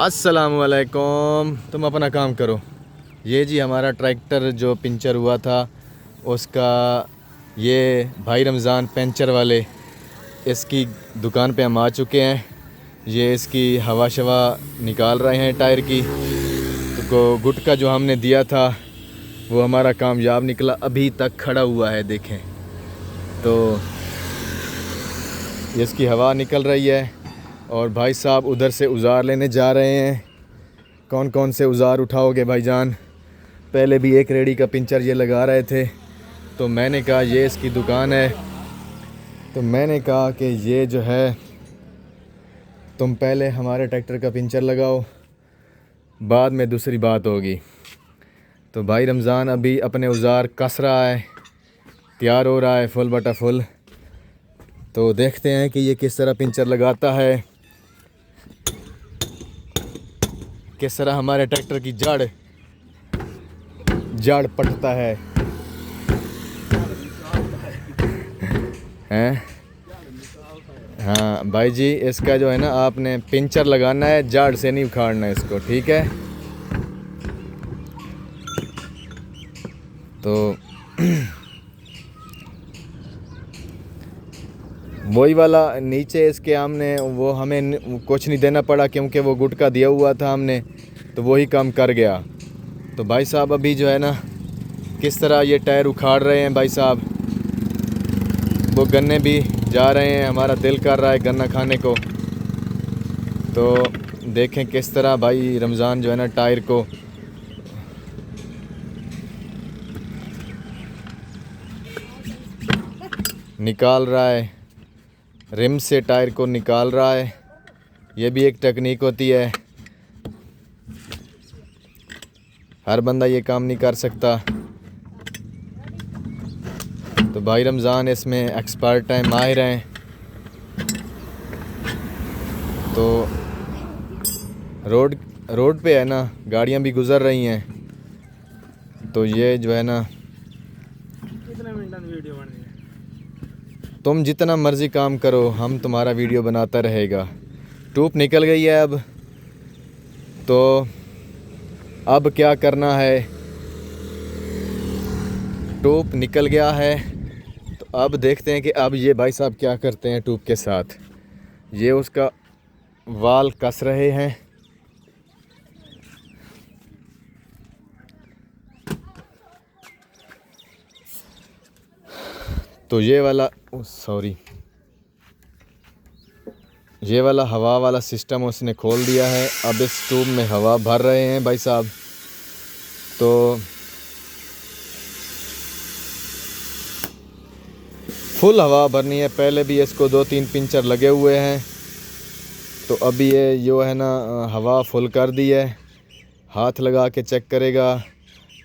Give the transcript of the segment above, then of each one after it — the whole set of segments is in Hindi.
अस्सलामुअलैकुम। तुम अपना काम करो। ये जी हमारा ट्रैक्टर जो पंचर हुआ था उसका, ये भाई रमज़ान पंचर वाले इसकी दुकान पे हम आ चुके हैं। ये इसकी हवा शवा निकाल रहे हैं टायर की। तो गुटका जो हमने दिया था वो हमारा कामयाब निकला, अभी तक खड़ा हुआ है। देखें तो इसकी हवा निकल रही है और भाई साहब उधर से औजार लेने जा रहे हैं। कौन कौन से औजार उठाओगे भाईजान? पहले भी एक रेडी का पंचर ये लगा रहे थे, तो मैंने कहा ये इसकी दुकान है, तो मैंने कहा कि ये जो है तुम पहले हमारे ट्रैक्टर का पंचर लगाओ, बाद में दूसरी बात होगी। तो भाई रमज़ान अभी अपने औजार कस रहा है, तैयार हो रहा है फुल बटा फुल। तो देखते हैं कि ये किस तरह पंचर लगाता है, किस तरह हमारे ट्रैक्टर की जड़ पटता है। हैं? हाँ भाई जी, इसका जो है ना आपने पंचर लगाना है, जड़ से नहीं उखाड़ना है इसको, ठीक है? तो वही वाला नीचे इसके हमने वो हमें कुछ नहीं देना पड़ा क्योंकि वो गुटका दिया हुआ था हमने, तो वही काम कर गया। तो भाई साहब अभी जो है ना किस तरह ये टायर उखाड़ रहे हैं भाई साहब। वो गन्ने भी जा रहे हैं, हमारा दिल कर रहा है गन्ना खाने को। तो देखें किस तरह भाई रमज़ान जो है ना टायर को निकाल रहा है, रिम से टायर को निकाल रहा है। ये भी एक टेक्निक होती है, हर बंदा ये काम नहीं कर सकता। तो भाई रमज़ान इसमें एक्सपर्ट हैं, माहिर हैं। तो रोड पे है ना गाड़ियां भी गुज़र रही हैं, तो ये जो है ना कितने मिनट की वीडियो बन रही है? तुम जितना मर्ज़ी काम करो, हम तुम्हारा वीडियो बनाता रहेगा। ट्यूब निकल गई है अब, तो अब क्या करना है? ट्यूब निकल गया है, तो अब देखते हैं कि अब ये भाई साहब क्या करते हैं ट्यूब के साथ। ये उसका वाल कस रहे हैं। तो ये वाला ये वाला हवा वाला सिस्टम उसने खोल दिया है। अब इस ट्यूब में हवा भर रहे हैं भाई साहब। तो फुल हवा भरनी है। पहले भी इसको 2-3 पंचर लगे हुए हैं, तो अभी ये जो है ना हवा फुल कर दी है। हाथ लगा के चेक करेगा।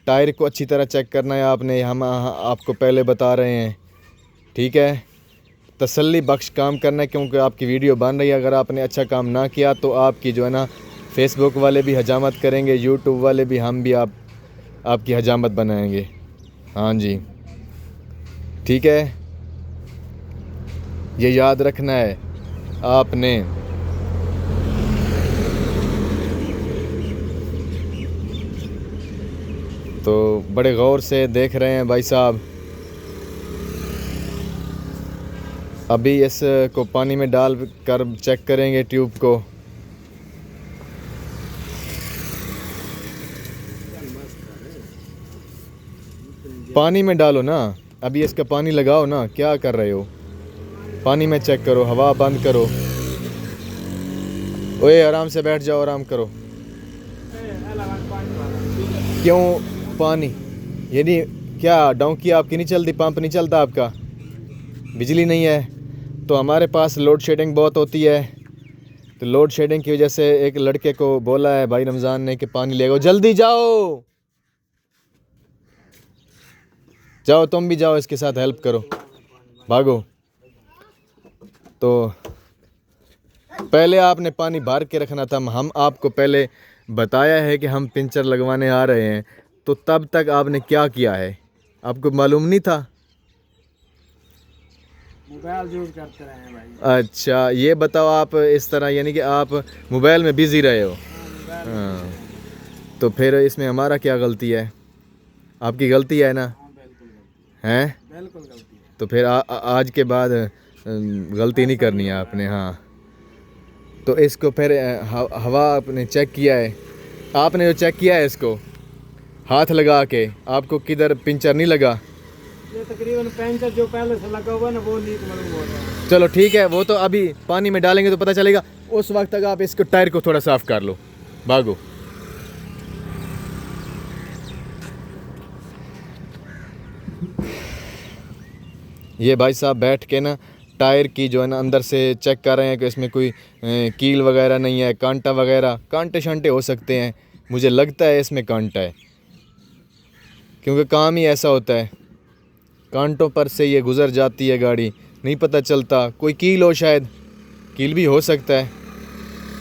टायर को अच्छी तरह चेक करना है आपने, हम आपको पहले बता रहे हैं, ठीक है? तसल्ली बख्श काम करना है क्योंकि आपकी वीडियो बन रही है। अगर आपने अच्छा काम ना किया तो आपकी जो है ना फेसबुक वाले भी हजामत करेंगे, यूट्यूब वाले भी, हम भी आपकी हजामत बनाएंगे। हाँ जी, ठीक है, ये याद रखना है आपने। तो बड़े गौर से देख रहे हैं भाई साहब। अभी इसको पानी में डाल कर चेक करेंगे ट्यूब को। पानी में डालो ना, अभी इसका पानी लगाओ ना, क्या कर रहे हो? पानी में चेक करो, हवा बंद करो। ओए आराम से बैठ जाओ, आराम करो। क्यों पानी? ये नहीं क्या डोंकी आपकी नहीं चलती? पंप नहीं चलता आपका? बिजली नहीं है? तो हमारे पास लोड शेडिंग बहुत होती है। तो लोड शेडिंग की वजह से एक लड़के को बोला है भाई रमज़ान ने कि पानी ले आओ, जल्दी जाओ जाओ, तुम भी जाओ, इसके साथ हेल्प करो, भागो। तो पहले आपने पानी भर के रखना था। हम आपको पहले बताया है कि हम पंचर लगवाने आ रहे हैं, तो तब तक आपने क्या किया है? आपको मालूम नहीं था? मोबाइल यूज करते रहे हैं भाई। अच्छा ये बताओ, आप इस तरह यानी कि आप मोबाइल में बिज़ी रहे हो। मोबाइल हाँ, तो फिर इसमें हमारा क्या गलती है? आपकी गलती है ना? बिल्कुल गलती हैं? है, बिल्कुल गलती है। तो फिर आज के बाद गलती नहीं करनी है आपने। हाँ, तो इसको फिर हवा आपने चेक किया है? आपने जो चेक किया है इसको हाथ लगा के, आपको किधर पिंचर नहीं लगा? ये तकरीबन पंचर जो पहले से लगा हुआ ना वो लीक मालूम हो रहा है। चलो ठीक है, वो तो अभी पानी में डालेंगे तो पता चलेगा। उस वक्त तक आप इसको टायर को थोड़ा साफ कर लो, भागो। ये भाई साहब बैठ के ना टायर की जो है ना अंदर से चेक कर रहे हैं कि इसमें कोई कील वगैरह नहीं है, कांटा वगैरह। कांटे शांटे हो सकते हैं, मुझे लगता है इसमें कांटा है, क्योंकि काम ही ऐसा होता है, कांटों पर से ये गुज़र जाती है गाड़ी, नहीं पता चलता। कोई कील हो, शायद कील भी हो सकता है,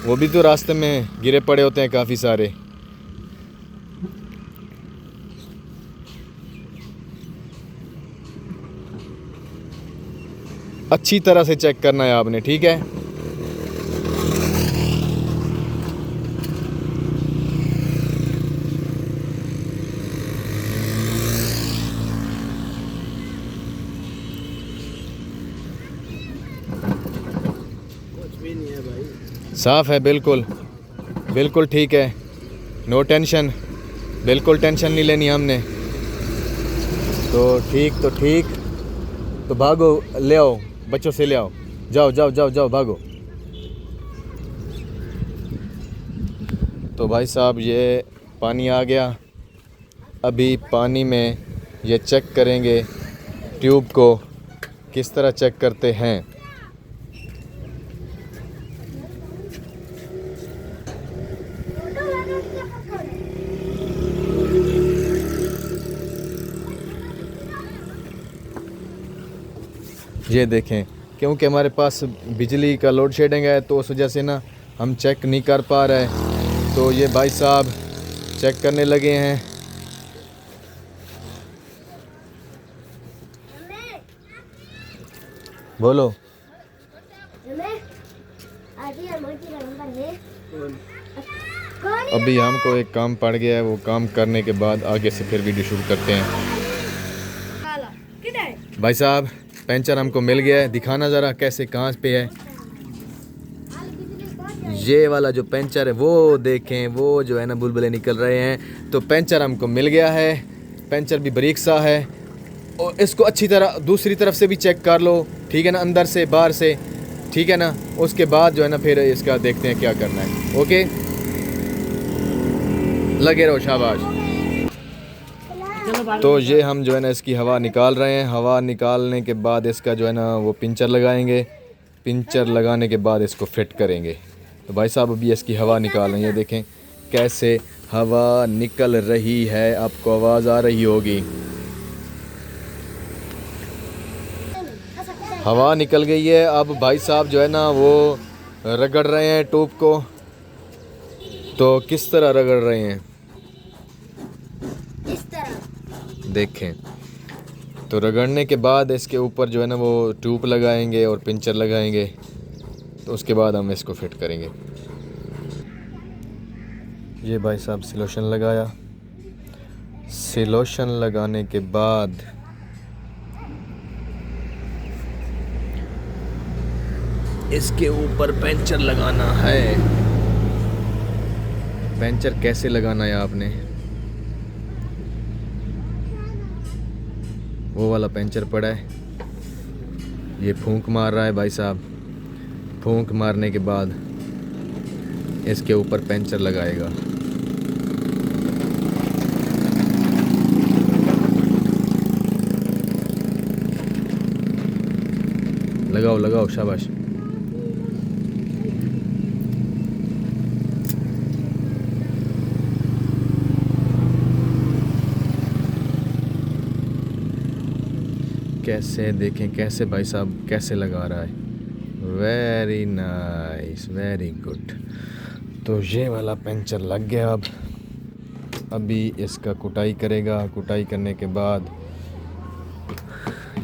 वो भी तो रास्ते में गिरे पड़े होते हैं काफ़ी सारे। अच्छी तरह से चेक करना है आपने, ठीक है? कुछ भी नहीं है भाई, साफ़ है बिल्कुल, बिल्कुल ठीक है, नो टेंशन, बिल्कुल टेंशन नहीं लेनी हमने। तो ठीक, तो भागो, ले आओ, बच्चों से ले आओ, जाओ जाओ जाओ जाओ, भागो। तो भाई साहब ये पानी आ गया, अभी पानी में ये चेक करेंगे ट्यूब को, किस तरह चेक करते हैं। ये देखें, क्योंकि हमारे पास बिजली का लोड शेडिंग है तो उस वजह से ना हम चेक नहीं कर पा रहे। तो ये भाई साहब चेक करने लगे हैं। बोलो। अभी हमको एक काम पड़ गया है, वो काम करने के बाद आगे से फिर वीडियो शुरू करते हैं। भाई साहब पंचर हमको मिल गया है, दिखाना ज़रा कैसे, कहाँ पे है। ये वाला जो पंचर है वो देखें, वो जो है ना बुलबुले निकल रहे हैं। तो पंचर हमको मिल गया है, पंचर भी बारीक सा है, और इसको अच्छी तरह दूसरी तरफ से भी चेक कर लो, ठीक है ना, अंदर से बाहर से, ठीक है ना। उसके बाद जो है ना फिर इसका देखते हैं क्या करना है। ओके, लगे रहो, शाबाश। तो ये हम जो है ना इसकी हवा निकाल रहे हैं। हवा निकालने के बाद इसका जो है ना वो पिंचर लगाएंगे, पिंचर लगाने के बाद इसको फिट करेंगे। तो भाई साहब अभी इसकी हवा निकाल रहे हैं, ये देखें कैसे हवा निकल रही है, आपको आवाज़ आ रही होगी। हवा निकल गई है। अब भाई साहब जो है ना वो रगड़ रहे हैं ट्यूब को। तो किस तरह रगड़ रहे हैं, इस तरह देखें। तो रगड़ने के बाद इसके ऊपर जो है ना वो ट्यूब लगाएंगे और पिंचर लगाएंगे, तो उसके बाद हम इसको फिट करेंगे। ये भाई साहब सिलोशन लगाया, सिलोशन लगाने के बाद इसके ऊपर पेंचर लगाना है। पेंचर कैसे लगाना है आपने, वो वाला पेंचर पड़ा है, ये फूंक मार रहा है भाई साहब। फूंक मारने के बाद इसके ऊपर पेंचर लगाएगा। लगाओ लगाओ, शाबाश। कैसे देखें, कैसे भाई साहब कैसे लगा रहा है, वेरी नाइस, वेरी गुड। तो ये वाला पेंचर लग गया। अब अभी इसका कुटाई करेगा। कुटाई करने के बाद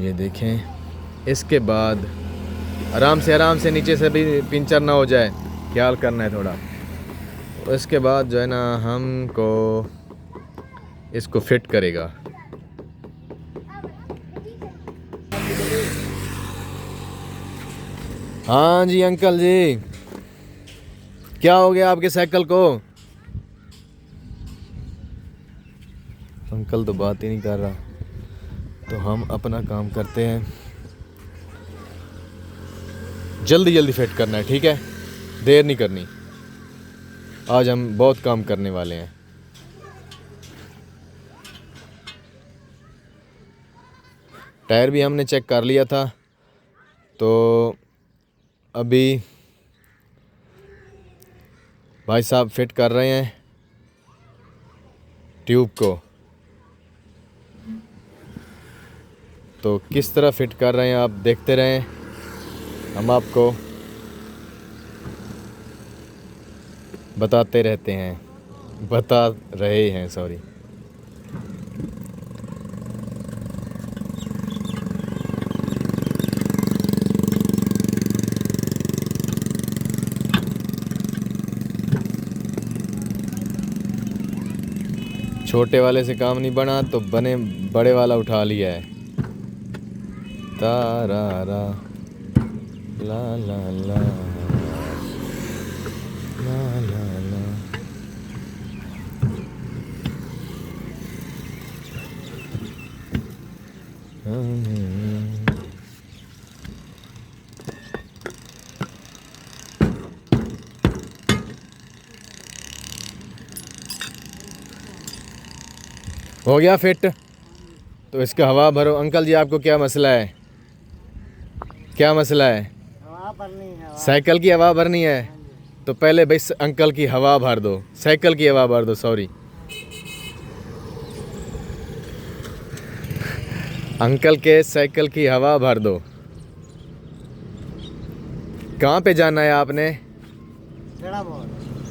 ये देखें इसके बाद आराम से नीचे से भी पंचर ना हो जाए, ख्याल करना है थोड़ा। इसके बाद जो है ना हमको इसको फिट करेगा। हाँ जी अंकल जी, क्या हो गया आपके साइकिल को? अंकल तो बात ही नहीं कर रहा, तो हम अपना काम करते हैं। जल्दी जल्दी फिट करना है, ठीक है, देर नहीं करनी। आज हम बहुत काम करने वाले हैं। टायर भी हमने चेक कर लिया था, तो अभी भाई साहब फिट कर रहे हैं ट्यूब को। तो किस तरह फिट कर रहे हैं आप देखते रहें, हम आपको बता रहे हैं सॉरी। छोटे वाले से काम नहीं बना तो बड़े वाला उठा लिया है। तारा रा ला ला ला ला ला ला। हो गया फिट, तो इसका हवा भरो। अंकल जी आपको क्या मसला है, क्या मसला है? हवा भरनी है। साइकिल की हवा भरनी है, तो पहले भाई अंकल की हवा भर दो, साइकिल की हवा भर दो, सॉरी। अंकल के साइकिल की हवा भर दो। कहाँ पे जाना है आपने?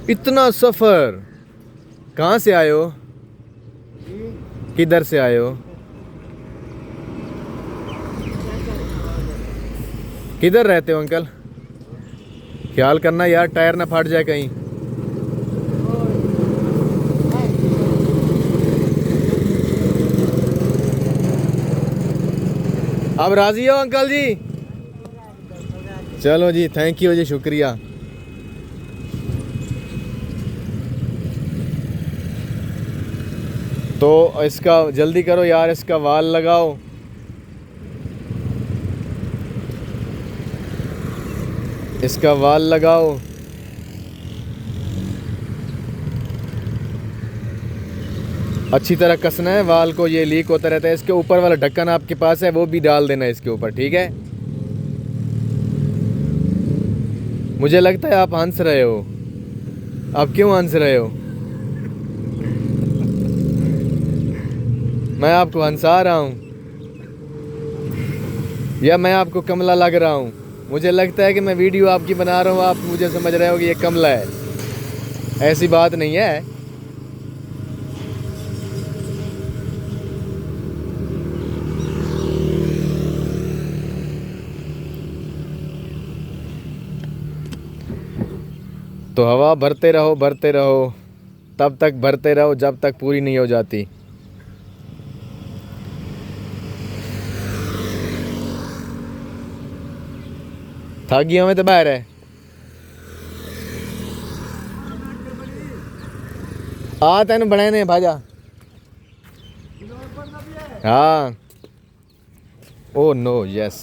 इतना सफ़र कहाँ से आए हो, किधर से आए हो, किधर रहते हो अंकल? ख्याल करना यार, टायर ना फट जाए कहीं। अब राजी हो अंकल जी? चलो जी, थैंक यू जी, शुक्रिया। तो इसका जल्दी करो यार, इसका वाल लगाओ। इसका वाल लगाओ। अच्छी तरह कसना है वाल को, ये लीक होता रहता है। इसके ऊपर वाला ढक्कन आपके पास है, वो भी डाल देना है इसके ऊपर, ठीक है? मुझे लगता है आप हंस रहे हो। आप क्यों हंस रहे हो? मैं आपको हंसा रहा हूँ या मैं आपको कमला लग रहा हूँ? मुझे लगता है कि मैं वीडियो आपकी बना रहा हूँ, आप मुझे समझ रहे हो कि ये कमला है। ऐसी बात नहीं है। तो हवा भरते रहो, तब तक भरते रहो जब तक पूरी नहीं हो जाती। थागियों में तो बाहर है। आ तेन बने ने भाजा। हाँ, ओ नो, यस।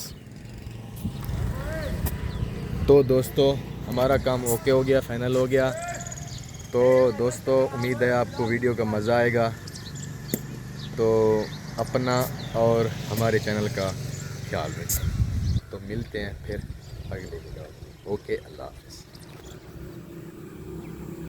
तो दोस्तों हमारा काम ओके हो गया, फाइनल हो गया। तो दोस्तों उम्मीद है आपको वीडियो का मज़ा आएगा। तो अपना और हमारे चैनल का ख्याल रखें। तो मिलते हैं फिर अगले वीडियो। ओके, अल्लाह हाफ़िज़।